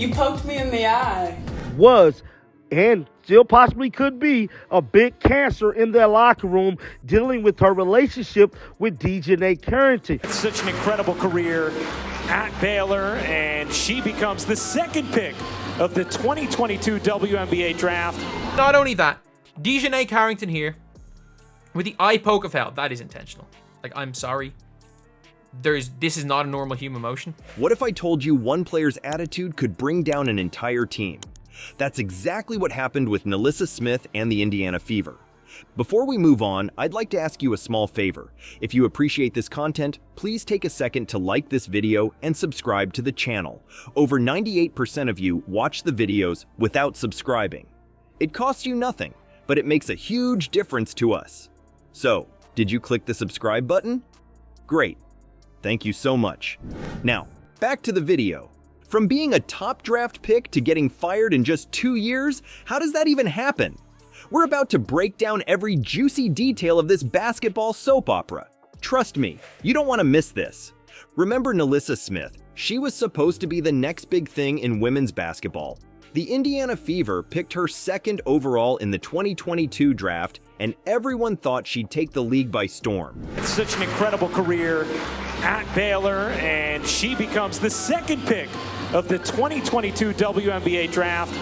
You poked me in the eye. Was and still possibly could be a big cancer in their locker room, dealing with her relationship with DeJounte Carrington. Such an incredible career at Baylor, and she becomes the second pick of the 2022 WNBA draft. Not only that, DeJounte Carrington here with the eye poke of hell. That is intentional. Like, I'm sorry. This is not a normal human emotion. What if I told you one player's attitude could bring down an entire team? That's exactly what happened with NaLyssa Smith and the Indiana Fever. Before we move on, I'd like to ask you a small favor. If you appreciate this content, please take a second to like this video and subscribe to the channel. Over 98% of you watch the videos without subscribing. It costs you nothing, but it makes a huge difference to us. So, did you click the subscribe button? Great. Thank you so much. Now, back to the video. From being a top draft pick to getting fired in just 2 years, how does that even happen? We're about to break down every juicy detail of this basketball soap opera. Trust me, you don't want to miss this. Remember NaLyssa Smith? She was supposed to be the next big thing in women's basketball. The Indiana Fever picked her second overall in the 2022 draft, and everyone thought she'd take the league by storm. Such an incredible career at Baylor, and she becomes the second pick of the 2022 WNBA draft.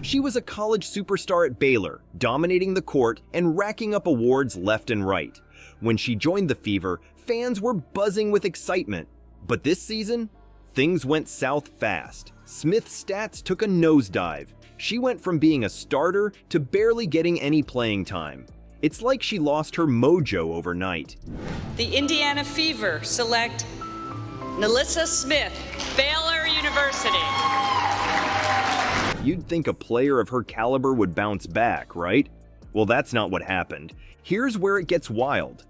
She was a college superstar at Baylor, dominating the court and racking up awards left and right. When she joined the Fever, fans were buzzing with excitement. But this season, things went south fast. Smith's stats took a nosedive. She went from being a starter to barely getting any playing time. It's like she lost her mojo overnight. The Indiana Fever select NaLyssa Smith, Baylor University. You'd think a player of her caliber would bounce back, right? Well, that's not what happened. Here's where it gets wild.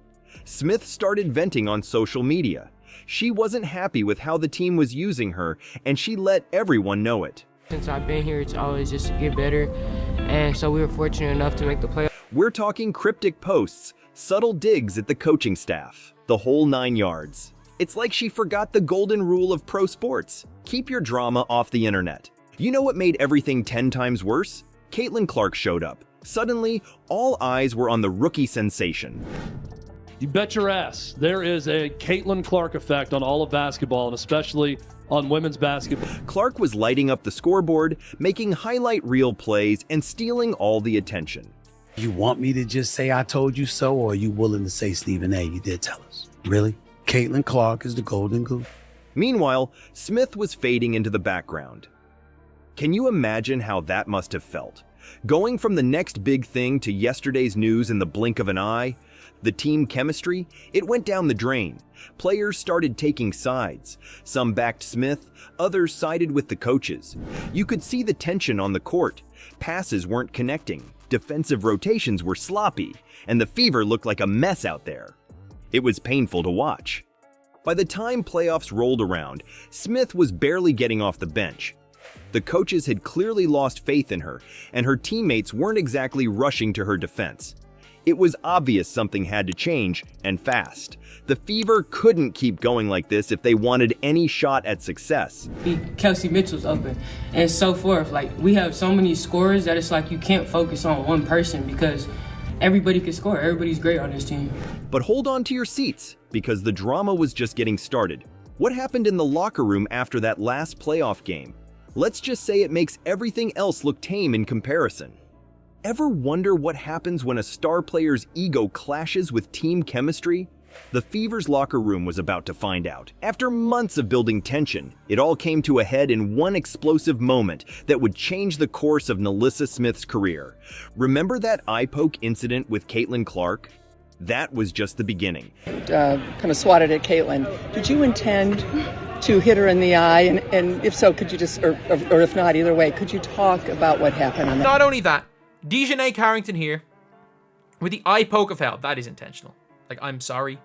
Smith started venting on social media. She wasn't happy with how the team was using her, and she let everyone know it. Since I've been here, it's always just to get better, and so we were fortunate enough to make the playoffs. We're talking cryptic posts, subtle digs at the coaching staff, the whole 9 yards. It's like she forgot the golden rule of pro sports. Keep your drama off the internet. You know what made everything 10 times worse? Caitlin Clark showed up. Suddenly, all eyes were on the rookie sensation. You bet your ass there is a Caitlin Clark effect on all of basketball, and especially on women's basketball. Clark was lighting up the scoreboard, making highlight reel plays, and stealing all the attention. You want me to just say I told you so, or are you willing to say, Stephen A., you did tell us? Really? Caitlin Clark is the golden goose. Meanwhile, Smith was fading into the background. Can you imagine how that must have felt? Going from the next big thing to yesterday's news in the blink of an eye? The team chemistry? It went down the drain. Players started taking sides. Some backed Smith, others sided with the coaches. You could see the tension on the court. Passes weren't connecting. Defensive rotations were sloppy, and the Fever looked like a mess out there. It was painful to watch. By the time playoffs rolled around, Smith was barely getting off the bench. The coaches had clearly lost faith in her, and her teammates weren't exactly rushing to her defense. It was obvious something had to change, and fast. The Fever couldn't keep going like this if they wanted any shot at success. Kelsey Mitchell's open, and so forth. Like, we have so many scorers that it's like you can't focus on one person because everybody can score. Everybody's great on this team. But hold on to your seats, because the drama was just getting started. What happened in the locker room after that last playoff game? Let's just say it makes everything else look tame in comparison. Ever wonder what happens when a star player's ego clashes with team chemistry? The Fever's locker room was about to find out. After months of building tension, it all came to a head in one explosive moment that would change the course of NaLyssa Smith's career. Remember that eye poke incident with Caitlin Clark? That was just the beginning. Kind of swatted at Caitlin. Did you intend to hit her in the eye? And if so, could you just, or if not, either way, could you talk about what happened on that? Not only that, DeJounte Carrington here with the eye poke of hell. That is intentional. Like, I'm sorry.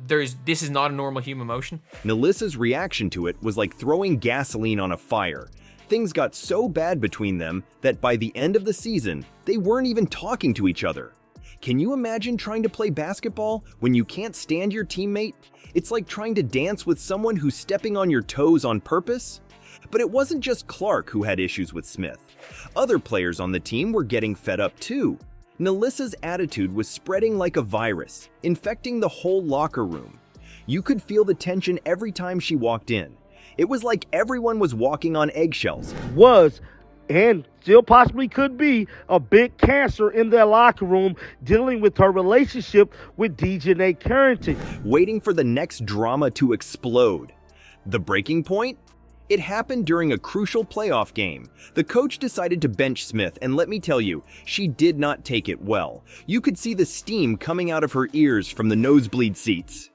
This is not a normal human emotion. NaLyssa's reaction to it was like throwing gasoline on a fire. Things got so bad between them that by the end of the season, they weren't even talking to each other. Can you imagine trying to play basketball when you can't stand your teammate? It's like trying to dance with someone who's stepping on your toes on purpose. But it wasn't just Clark who had issues with Smith. Other players on the team were getting fed up too. NaLyssa's attitude was spreading like a virus, infecting the whole locker room. You could feel the tension every time she walked in. It was like everyone was walking on eggshells. Was and still possibly could be a big cancer in their locker room, dealing with her relationship with DJ Carrington. Waiting for the next drama to explode. The breaking point? It happened during a crucial playoff game. The coach decided to bench Smith, and let me tell you, she did not take it well. You could see the steam coming out of her ears from the nosebleed seats.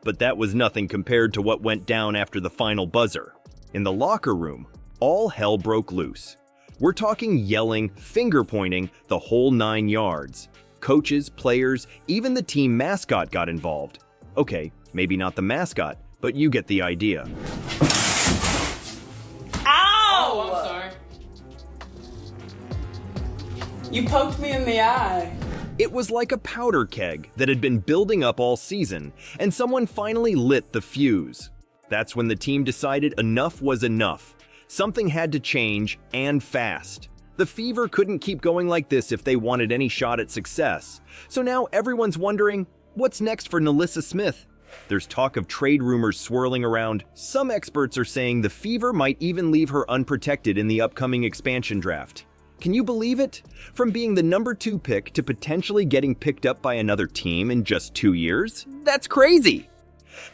But that was nothing compared to what went down after the final buzzer. In the locker room, all hell broke loose. We're talking yelling, finger-pointing, the whole 9 yards. Coaches, players, even the team mascot got involved. Okay, maybe not the mascot, but you get the idea. Ow! I'm sorry. You poked me in the eye. It was like a powder keg that had been building up all season, and someone finally lit the fuse. That's when the team decided enough was enough. Something had to change, and fast. The Fever couldn't keep going like this if they wanted any shot at success. So now everyone's wondering, what's next for NaLyssa Smith? There's talk of trade rumors swirling around. Some experts are saying the Fever might even leave her unprotected in the upcoming expansion draft. Can you believe it? From being the number 2 pick to potentially getting picked up by another team in just 2 years? That's crazy!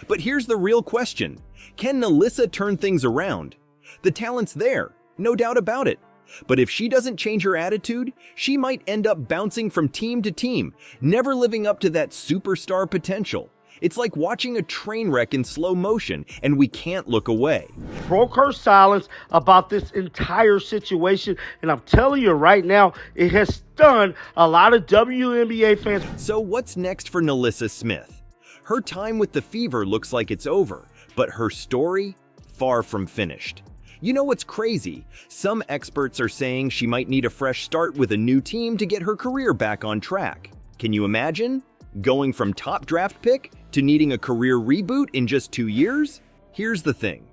But here's the real question. Can NaLyssa turn things around? The talent's there, no doubt about it. But if she doesn't change her attitude, she might end up bouncing from team to team, never living up to that superstar potential. It's like watching a train wreck in slow motion, and we can't look away. Broke her silence about this entire situation, and I'm telling you right now, it has stunned a lot of WNBA fans. So what's next for NaLyssa Smith? Her time with the Fever looks like it's over, but her story, far from finished. You know what's crazy? Some experts are saying she might need a fresh start with a new team to get her career back on track. Can you imagine? Going from top draft pick to needing a career reboot in just 2 years? Here's the thing.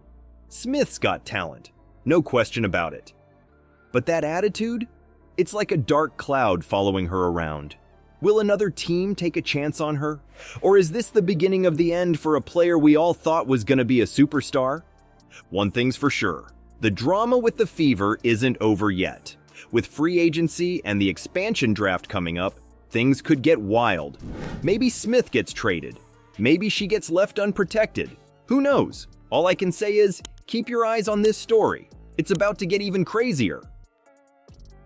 Smith's got talent, no question about it. But that attitude? It's like a dark cloud following her around. Will another team take a chance on her? Or is this the beginning of the end for a player we all thought was going to be a superstar? One thing's for sure. The drama with the Fever isn't over yet. With free agency and the expansion draft coming up, things could get wild. Maybe Smith gets traded. Maybe she gets left unprotected. Who knows? All I can say is, keep your eyes on this story. It's about to get even crazier.